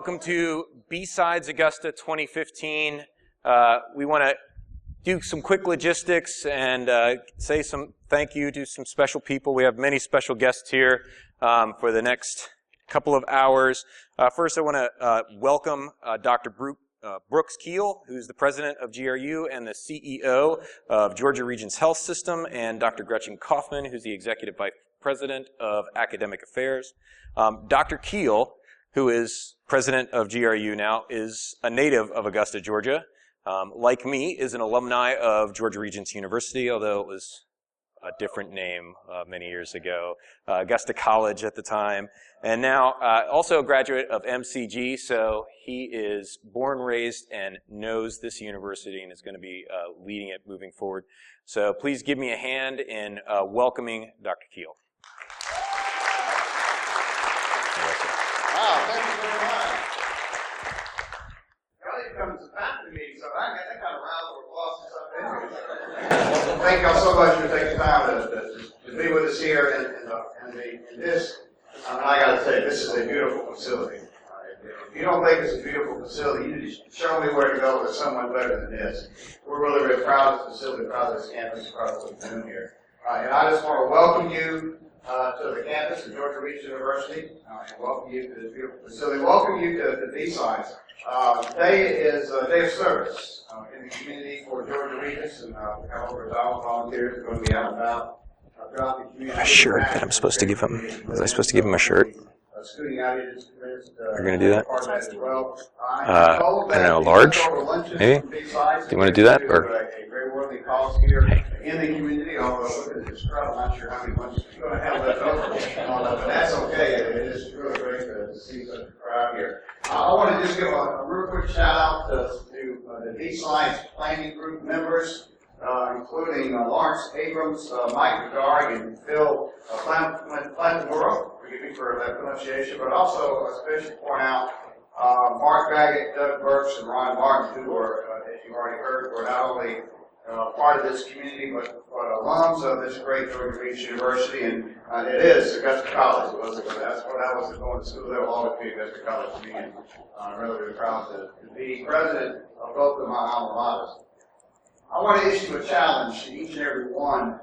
Welcome to BSides Augusta 2015. We want to do some quick logistics and say some thank you to some special people. We have many special guests here for the next couple of hours. First, I want to welcome Dr. Brooks Keel, who's the president of GRU and the CEO of Georgia Region's Health System, and Dr. Gretchen Kaufman, who's the executive vice president of academic affairs. Dr. Keel, who is president of GRU now, is a native of Augusta, Georgia. Like me, is an alumni of Georgia Regents University, although it was a different name many years ago. Augusta College at the time. And now also a graduate of MCG, so he is born, raised, and knows this university and is going to be leading it moving forward. So please give me a hand in welcoming Dr. Keel. Wow, thank you very much. Y'all didn't come to the faculty meeting, so I got that kind of round of applause or something. Thank y'all so much for taking time to be with us here in this. I got to say, this is a beautiful facility. If you don't think it's a beautiful facility, you need to show me where to go with someone better than this. We're really, really proud of this facility, proud of this campus, proud of what we're doing here. And I just want to welcome you to the campus of Georgia Region University, and welcome you to this beautiful facility. Welcome you to BSides. Today is a day of service in the community for Georgia Regents, and we have over 1,000 volunteers who are going to be out and about throughout the community. A shirt that I'm supposed to give him. Was I supposed to give him a shirt? You're going to do that? I don't know, large? Maybe? Do you want to do that? Or? Hey. In the community, although look at this crowd, I'm not sure how many lunches you're going to have left over, but that's okay. It is really great to see such a crowd here. I want to just give a real quick shout out to the BSides planning group members, including Lawrence Abrams, Mike McGarg, and Phil Plantamura. Forgive me for that pronunciation, but also especially point out Mark Baggett, Doug Burks, and Ron Martin, who are, as you've already heard, were not only part of this community, but alums of this great Georgia Region University, and it is Augusta College. That's what I was going to school. There will always be Augusta College to me, and I'm really, really proud to be president of both of my alma maters. I want to issue a challenge to each and every one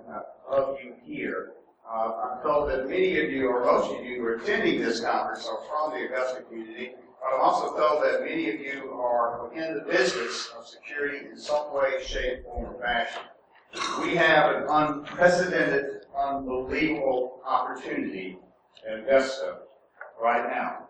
of you here. I'm told that many of you, or most of you, who are attending this conference are from the Augusta community. I'm also told that many of you are in the business of security in some way, shape, form, or fashion. We have an unprecedented, unbelievable opportunity at Augusta right now.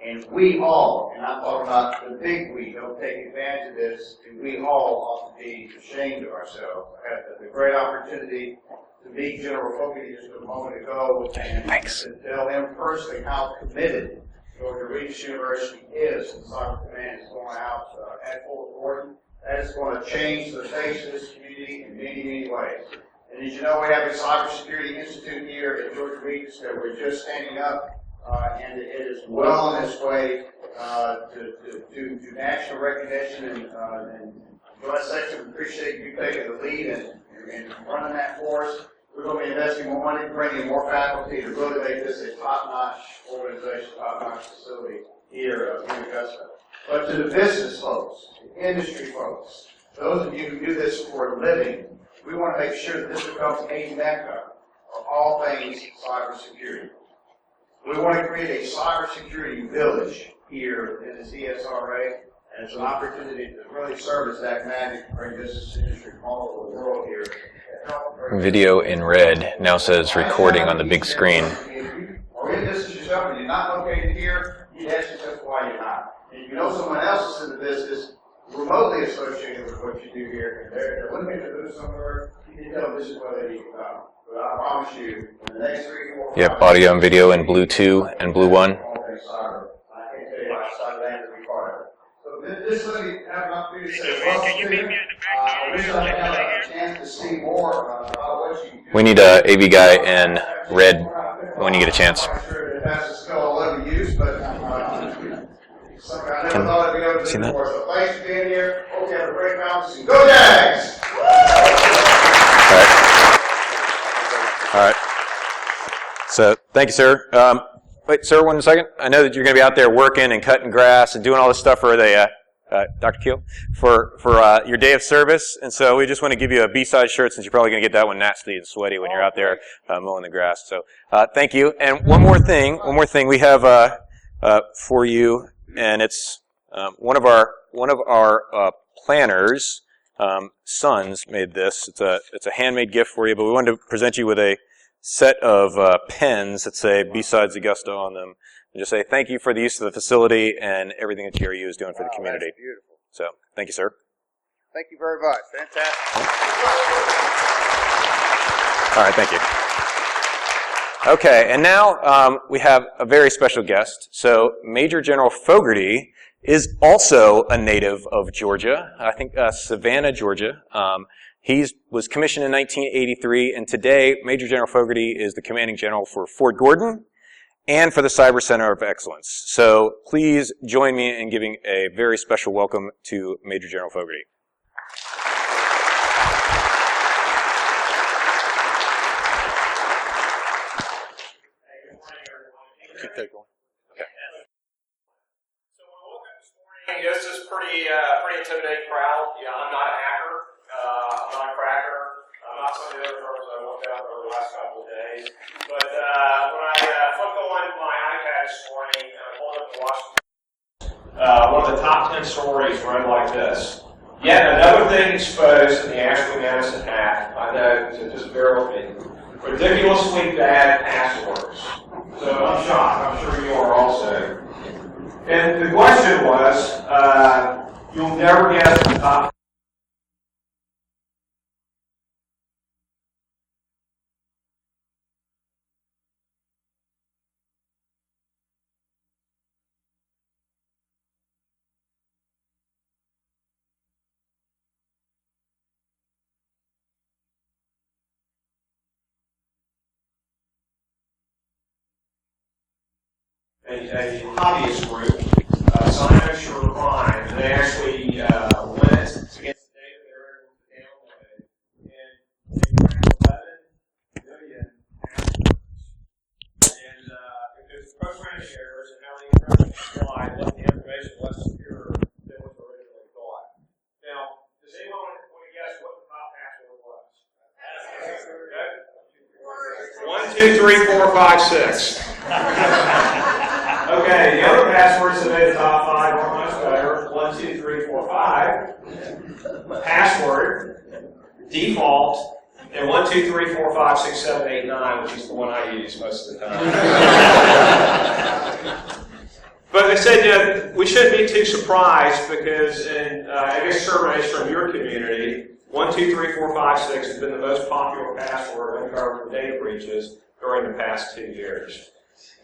And we all, and I'm talking about the big we, don't take advantage of this, and we all ought to be ashamed of ourselves. I had the great opportunity to meet General Fogarty just a moment ago and to tell him personally how committed Georgia Region University is, and Cyber Command is going out at full authority. That is going to change the face of this community in many, many ways. And as you know, we have a cybersecurity institute here at Georgia Region that we're just standing up, and it is well on its way to national recognition. And Joint Section, appreciate you taking the lead and running that for us. We're going to be investing more money, bringing more faculty to really make this a top-notch organization, top-notch facility here in Augusta. But to the business folks, the industry folks, those of you who do this for a living, we want to make sure that this becomes a mecca of all things cybersecurity. We want to create a cybersecurity village here in the CSRA, and it's an opportunity to really serve as that magnet to bring business industry from all over the world here. Video in red now says recording on the big screen. Or in business yourself and you're not located here, you ask yourself why you're not. And if you know someone else is in the business remotely associated with what you do here, and they're looking to do somewhere, you can tell them this is where they need to come. But I promise you, in the next 3 or 4 You have audio and video in blue 2 and blue 1. I can't tell you how excited I am to be part of it. So this let me have an opportunity to say welcome to you. I wish I had a chance to see more about what you do. We need a AV guy in red when you get a chance. I'm sure that's still all over use, but I never thought I'd be able to do more. So thanks for being here. Hope you have a great conference. Go Jags! All right. So thank you, sir. wait, sir, 1 second. I know that you're going to be out there working and cutting grass and doing all this stuff for the, Dr. Keel, for your day of service. And so we just want to give you a B-side shirt since you're probably going to get that one nasty and sweaty when you're out there mowing the grass. So thank you. And one more thing we have for you, and it's one of our planners' sons made this. It's a handmade gift for you, but we wanted to present you with a set of pens that say BSides Augusta on them, and just say thank you for the use of the facility and everything that GRU is doing for the community. That's beautiful. So, thank you, sir. Thank you very much. Fantastic. All right, thank you. Okay, and now we have a very special guest. So, Major General Fogarty is also a native of Georgia, I think Savannah, Georgia. He was commissioned in 1983, and today Major General Fogarty is the commanding general for Fort Gordon and for the Cyber Center of Excellence. So please join me in giving a very special welcome to Major General Fogarty. Keep that going. Okay. So when I woke up this morning, this is pretty intimidating crowd. Yeah, I'm not a hacker. I'm not a cracker. I'm not some of the other firms I looked at over the last couple of days. But when I flipped on my iPad this morning and I pulled up the Washington, one of the top 10 stories read like this. Yet another thing exposed in the Ashley Madison hack. I know, so just bear with me. Ridiculously bad passwords. So I'm shocked. I'm sure you are also. And the question was, you'll never guess the top. A hobbyist group, Science Sure Crime, and they actually went against the data they were able to download, and they cracked 11 million passwords. And if there's programming errors and how the encryption is applied, left the information less secure than was originally thought. Now, does anyone want to guess what the top password was? Okay. 1, 2, 3, 4, 5, 6. Okay, the other passwords that made the top 5 are much better. 1, 2, 3, 4, 5. Password, default, and 1, 2, 3, 4, 5, 6, 7, 8, 9, which is the one I use most of the time. But they said we shouldn't be too surprised because in, I guess, surveys from your community, 1, 2, 3, 4, 5, 6 has been the most popular password uncovered from data breaches during the past 2 years.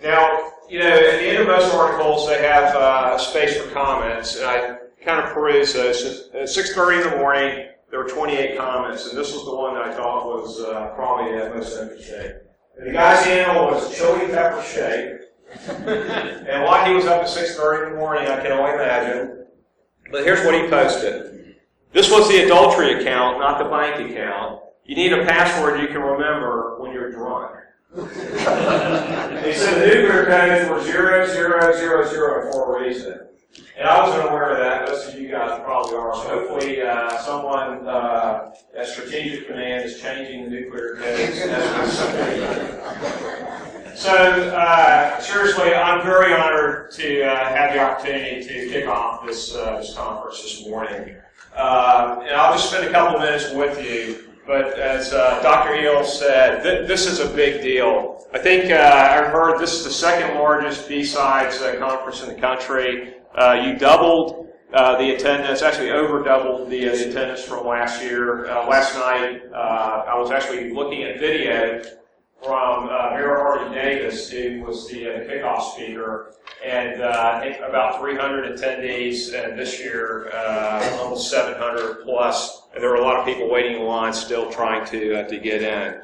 Now, at the end of most articles, they have space for comments, and I kind of perused those. At 6:30 in the morning, there were 28 comments, and this was the one that I thought was probably the most interesting. And the guy's handle was chili pepper shake, and why he was up at 6:30 in the morning, I can only imagine. But here's what he posted. This was the adultery account, not the bank account. You need a password you can remember when you're drunk. He said the nuclear codes were 0000 for a reason. And I wasn't aware of that. Most of you guys probably are. So hopefully someone at Strategic Command is changing the nuclear codes. So seriously, I'm very honored to have the opportunity to kick off this conference this morning. And I'll just spend a couple minutes with you. But as Dr. Eel said, this is a big deal. I think I've heard this is the second largest BSides conference in the country. You doubled the attendance, actually over doubled the attendance from last year. Last night, I was actually looking at video from Mayor Hardy Davis, who was the kickoff speaker, and I think about 300 attendees, and this year almost 700 plus. And there were a lot of people waiting in line still trying to get in.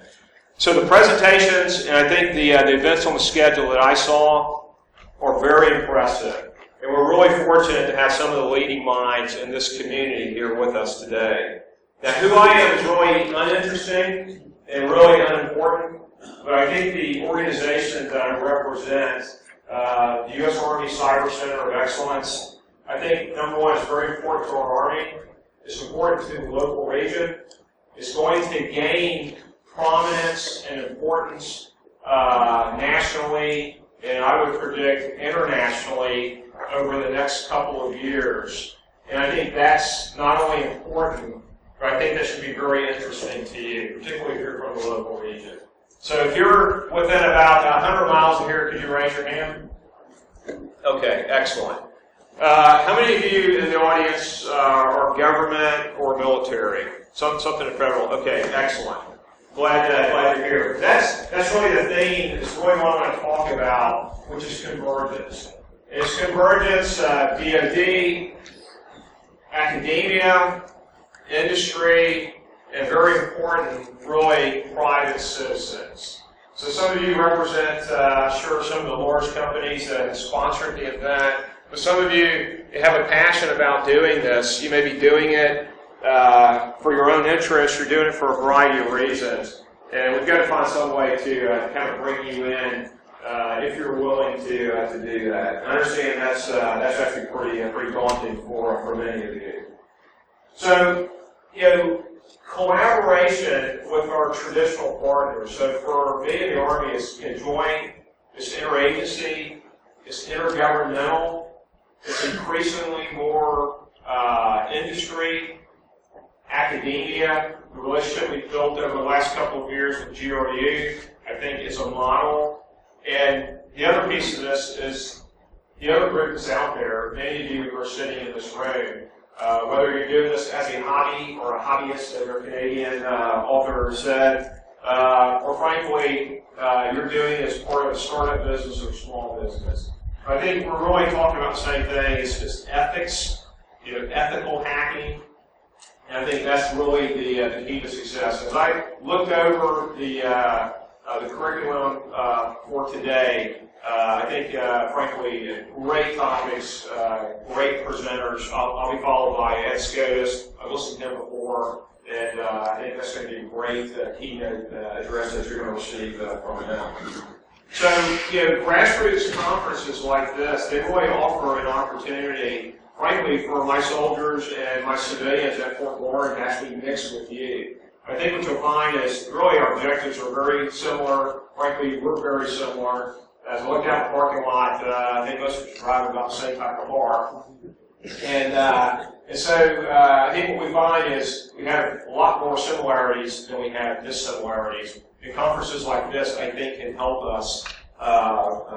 So the presentations, and I think the events on the schedule that I saw are very impressive. And we're really fortunate to have some of the leading minds in this community here with us today. Now, who I am is really uninteresting and really unimportant, but I think the organization that I represent the U.S. Army Cyber Center of Excellence. I think, number one, it's very important to our Army. It's important to the local region. It's going to gain prominence and importance nationally, and I would predict internationally over the next couple of years. And I think that's not only important, but I think that should be very interesting to you, particularly if you're from the local region. So if you're within about 100 miles of here, could you raise your hand? Okay, excellent. How many of you in the audience are government or military? Something federal. Okay, excellent. Glad you're here. That's really the theme. It's really what I want to talk about, which is convergence. It's convergence, DoD, academia, industry, and very important, really, private citizens. So some of you represent, sure, some of the large companies that have sponsored the event, but some of you have a passion about doing this. You may be doing it for your own interest. You're doing it for a variety of reasons. And we've got to find some way to kind of bring you in if you're willing to do that. I understand that's actually pretty daunting for many of you. So, collaboration with our traditional partners. So for me in the Army, it's joint, it's interagency, it's intergovernmental, it's increasingly more industry, academia. The relationship we've built over the last couple of years with GRU, I think, is a model. And the other piece of this is the other group that's out there, many of you who are sitting in this room, whether you're doing this as a hobby or a hobbyist, as our Canadian author said, or frankly, you're doing it as part of a startup business or small business. I think we're really talking about the same thing. It's just ethics, ethical hacking, and I think that's really the key to success. As I looked over the curriculum for today, I think, frankly, great topics, great presenters. I'll be followed by Ed Scotus. I've listened to him before, and I think that's going to be a great keynote address that you're going to receive from him. So, grassroots conferences like this, they really offer an opportunity, frankly, for my soldiers and my civilians at Fort Warren to actually mix with you. I think what you'll find is really our objectives are very similar. Frankly, we're very similar. As I look out the parking lot, I think most of us drive about the same type of car. And so I think what we find is we have a lot more similarities than we have dissimilarities. And conferences like this, I think, can help us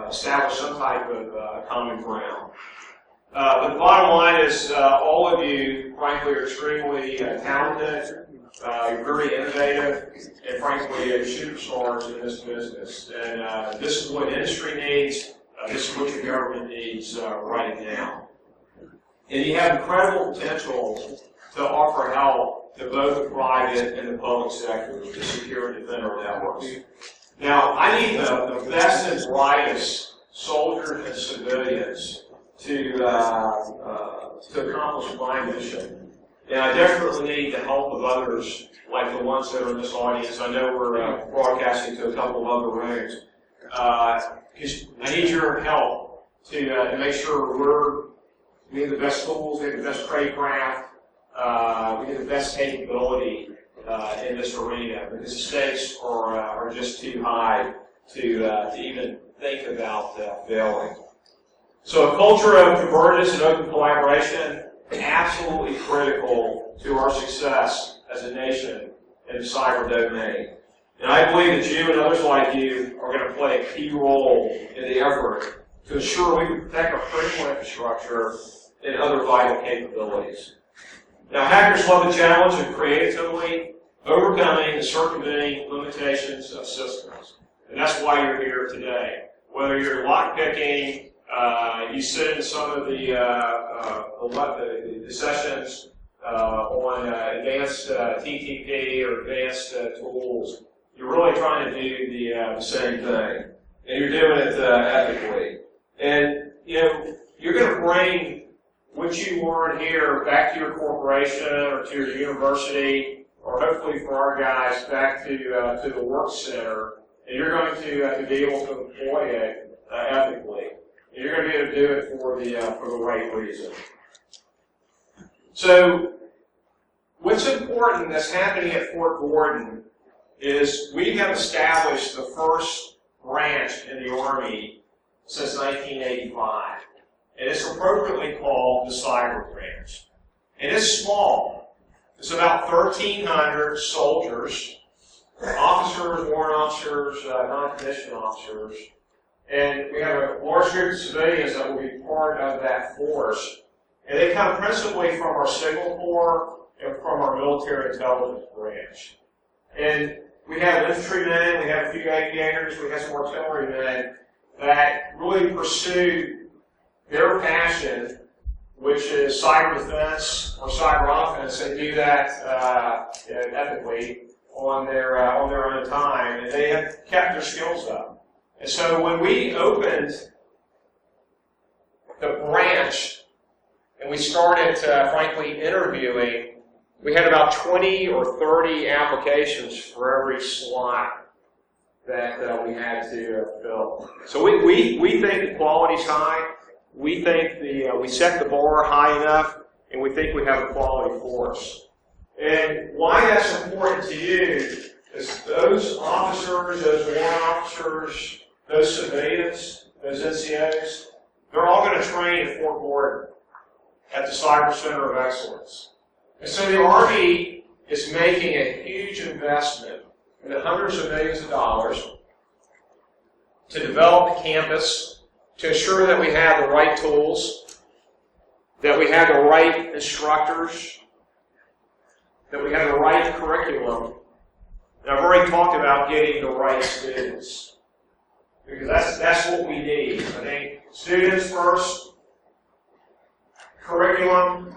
establish some type of common ground. But the bottom line is all of you, frankly, are extremely talented. You're very innovative, and frankly, superstars in this business. And this is what industry needs. This is what your government needs right now. And you have incredible potential to offer help to both the private and the public sectors to secure and defend our networks. Now, I need the best and brightest soldiers and civilians to accomplish my mission. And I desperately need the help of others, like the ones that are in this audience. I know we're broadcasting to a couple of other rooms. Because I need your help to make sure we have the best tools, we have the best tradecraft, we have the best capability in this arena, because the stakes are just too high to even think about failing. So a culture of convergence and open collaboration, absolutely critical to our success as a nation in the cyber domain. And I believe that you and others like you are going to play a key role in the effort to ensure we can protect our critical infrastructure and other vital capabilities. Now, hackers love the challenge of creatively overcoming and circumventing limitations of systems. And that's why you're here today. Whether you're lockpicking, you sit in some of the sessions on advanced TTP or advanced tools, you're really trying to do the same thing. And you're doing it ethically. And, you're going to bring what you learn here back to your corporation or to your university, or hopefully for our guys back to the work center, and you're going to be able to employ it ethically. You're going to be able to do it for the right reason. So, what's important that's happening at Fort Gordon is we have established the first branch in the Army since 1985. And it's appropriately called the Cyber Branch. And it's small. It's about 1,300 soldiers, officers, warrant officers, non-commissioned officers. And we have a large group of civilians that will be part of that force. And they come principally from our Signal Corps and from our military intelligence branch. And we have infantrymen, we have a few aviators, we have some artillery men that really pursue their passion, which is cyber defense or cyber offense. They do that ethically on their own time, and they have kept their skills up. And so when we opened the branch and we started, frankly, interviewing, we had about 20 or 30 applications for every slot that we had to fill. So we think the quality's high. We think we set the bar high enough, and we think we have a quality force. And why that's important to you is those officers, those warrant officers, those civilians, those NCOs, they're all going to train at Fort Gordon at the Cyber Center of Excellence. And so the Army is making a huge investment in the hundreds of millions of dollars to develop the campus, to ensure that we have the right tools, that we have the right instructors, that we have the right curriculum. And I've already talked about getting the right students, because that's what we need. I think students first, curriculum,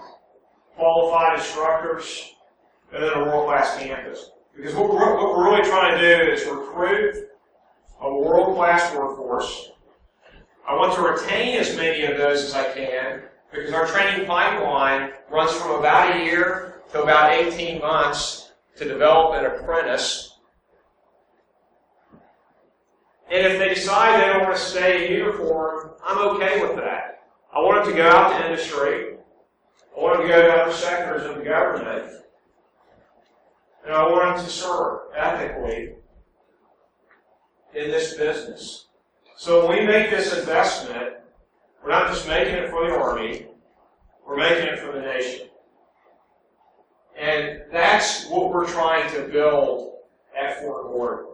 qualified instructors, and then a world-class campus. Because what we're really trying to do is recruit a world-class workforce. I want to retain as many of those as I can, because our training pipeline runs from about a year to about 18 months to develop an apprentice. And if they decide they don't want to stay in uniform, I'm okay with that. I want them to go out to industry. I want them to go to other sectors of the government. And I want them to serve ethically in this business. So when we make this investment, we're not just making it for the Army, we're making it for the nation. And that's what we're trying to build at Fort Gordon.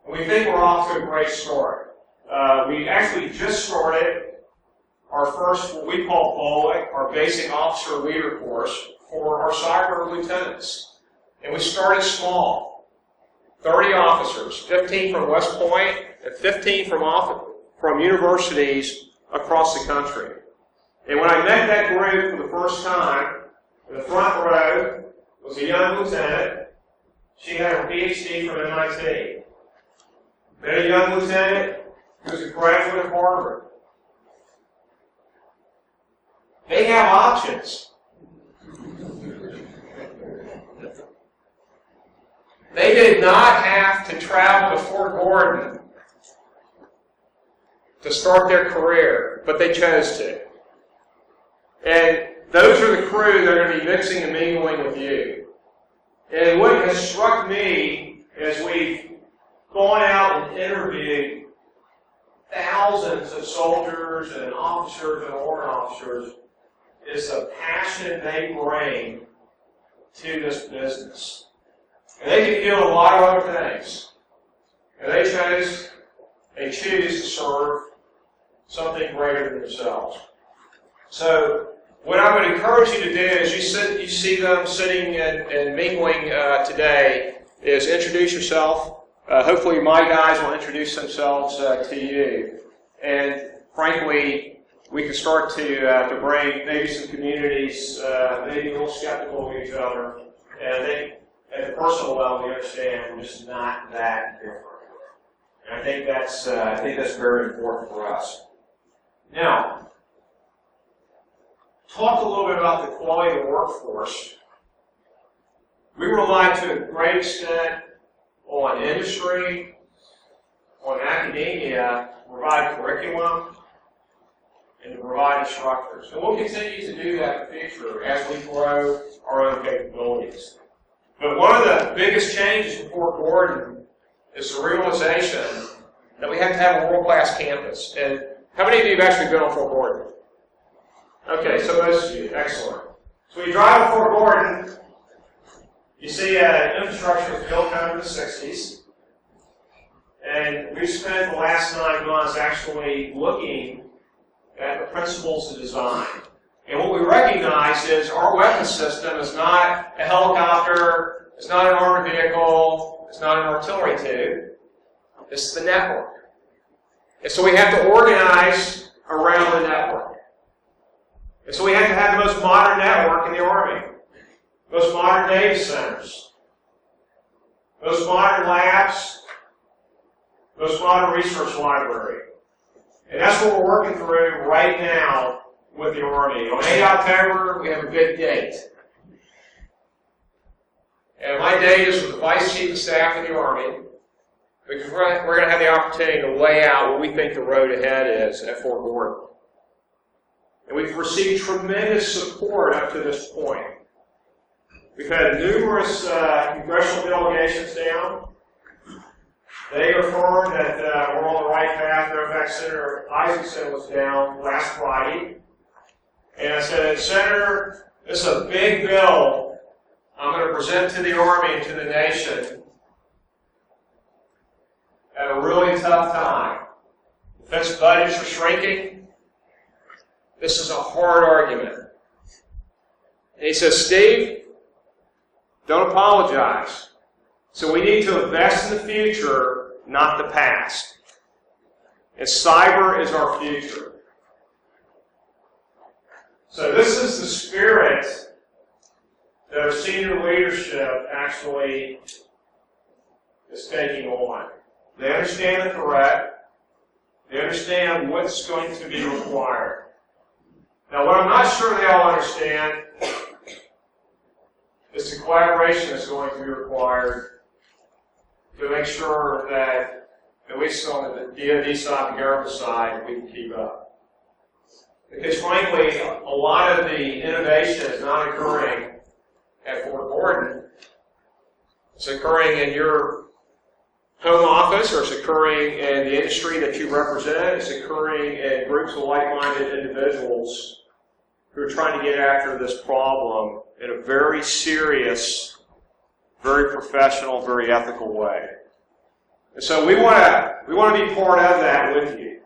And we think we're off to a great start. We actually just started our first, what we call BOLIC, our Basic Officer Leader course, for our cyber lieutenants. And we started small. 30 officers, 15 from West Point, and 15 from universities across the country. And when I met that group for the first time, in the front row was a young lieutenant. She had her PhD from MIT. Then a young lieutenant who was a graduate of Harvard. They have options. They did not have to travel to Fort Gordon to start their career, but they chose to. And those are the crew that are going to be mixing and mingling with you. And what has struck me as we've gone out and interviewed thousands of soldiers and officers and warrant officers is the passion they bring to this business. And they can feel a lot of other things. And they choose to serve something greater than themselves. So what I would encourage you to do as you see them sitting and mingling today is introduce yourself. Hopefully my guys will introduce themselves to you. And frankly, we can start to bring maybe some communities, maybe a little skeptical of each other. And I think at the personal level, we understand we're just not that different. And I think that's very important for us. Now, talk a little bit about the quality of the workforce. We rely to a great extent on industry, on academia, to provide curriculum, and to provide instructors. And we'll continue to do that in the future as we grow our own capabilities. But one of the biggest changes in Fort Gordon is the realization that we have to have a world-class campus. And how many of you have actually been on Fort Gordon? Okay, so most of you. Excellent. So when you drive to Fort Gordon, you see infrastructure was built out in the 60s. And we've spent the last 9 months actually looking at the principles of design. And what we recognize is our weapon system is not a helicopter, it's not an armored vehicle, it's not an artillery tube. It's the network. And so we have to organize around the network. And so we have to have the most modern network in the Army, most modern data centers, most modern labs, most modern research library. And that's what we're working through right now with the Army. On 8 October, we have a big date. And my date is with the Vice Chief of Staff of the Army, because we're going to have the opportunity to lay out what we think the road ahead is at Fort Gordon. And we've received tremendous support up to this point. We've had numerous congressional delegations down. They affirmed that we're on the right path. Matter of fact, Senator Isaacson was down last Friday. And I said, Senator, this is a big bill I'm going to present to the Army and to the nation at a really tough time. Defense budgets are shrinking. This is a hard argument. And he says, Steve, don't apologize. So we need to invest in the future, not the past. And cyber is our future. So this is the spirit that our senior leadership actually is taking on. They understand the threat. They understand what's going to be required. Now, what I'm not sure they all understand is the collaboration that's going to be required to make sure that, at least on the DoD side, the government side, we can keep up. Because frankly, a lot of the innovation is not occurring at Fort Gordon. It's occurring in your home office, or it's occurring in the industry that you represent. It's occurring in groups of like-minded individuals who are trying to get after this problem in a very serious, very professional, very ethical way. And so we want to be part of that with you.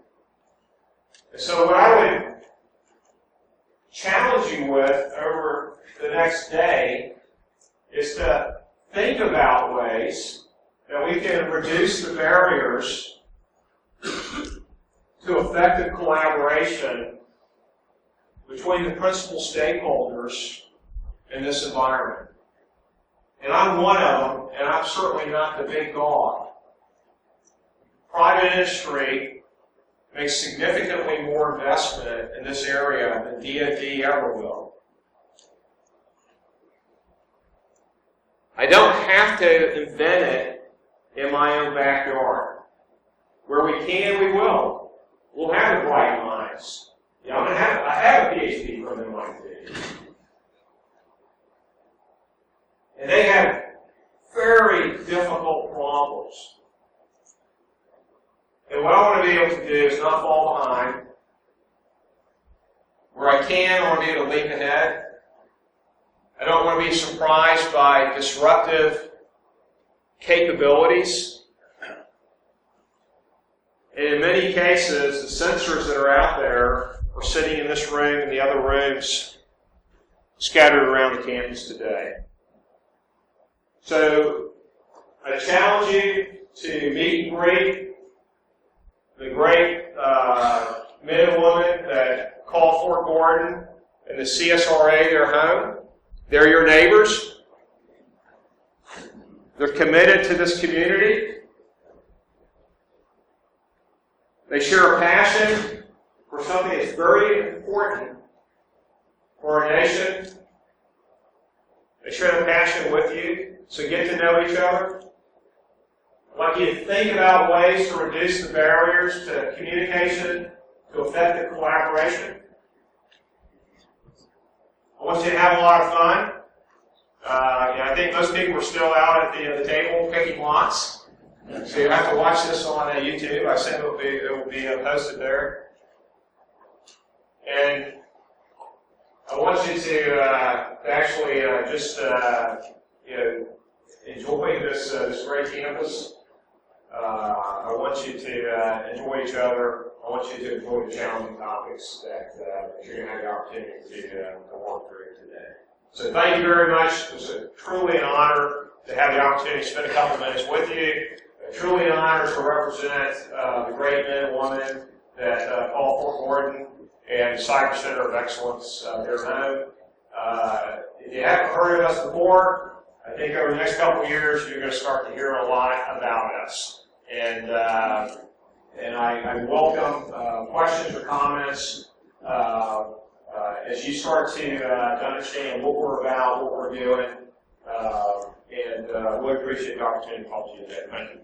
And so what I would challenge you with over the next day is to think about ways that we can reduce the barriers to effective collaboration between the principal stakeholders in this environment. And I'm one of them, and I'm certainly not the big dog. Private industry makes significantly more investment in this area than DoD ever will. I don't have to invent it in my own backyard. Where we can, we will. We'll have the bright minds. Yeah, I have a PhD from MIT. And they have very difficult problems. And what I want to be able to do is not fall behind. Where I can, I want to be able to leap ahead. I don't want to be surprised by disruptive capabilities. And in many cases, the sensors that are out there are sitting in this room and the other rooms scattered around the campus today. So I challenge you to meet and greet the great men and women that call Fort Gordon and the CSRA their home. They're your neighbors. They're committed to this community. They share a passion for something that's very important for our nation. They share a passion with you, so get to know each other. I'd like you to think about ways to reduce the barriers to communication, to to effective collaboration. I want you to have a lot of fun. I think most people are still out at the table picking lots. So you have to watch this on YouTube. I assume it will be posted there. And I want you to actually just enjoy this great campus. I want you to enjoy each other. I want you to enjoy the challenging topics that you're going to have the opportunity to walk through today. So thank you very much. It was truly an honor to have the opportunity to spend a couple of minutes with you. Truly an honor to represent the great men and women that call Fort Gordon and the Cyber Center of Excellence their home. If you haven't heard of us before, I think over the next couple of years you're going to start to hear a lot about us. And I welcome questions or comments as you start to understand what we're about, what we're doing, and we appreciate the opportunity to talk to you today. Thank you.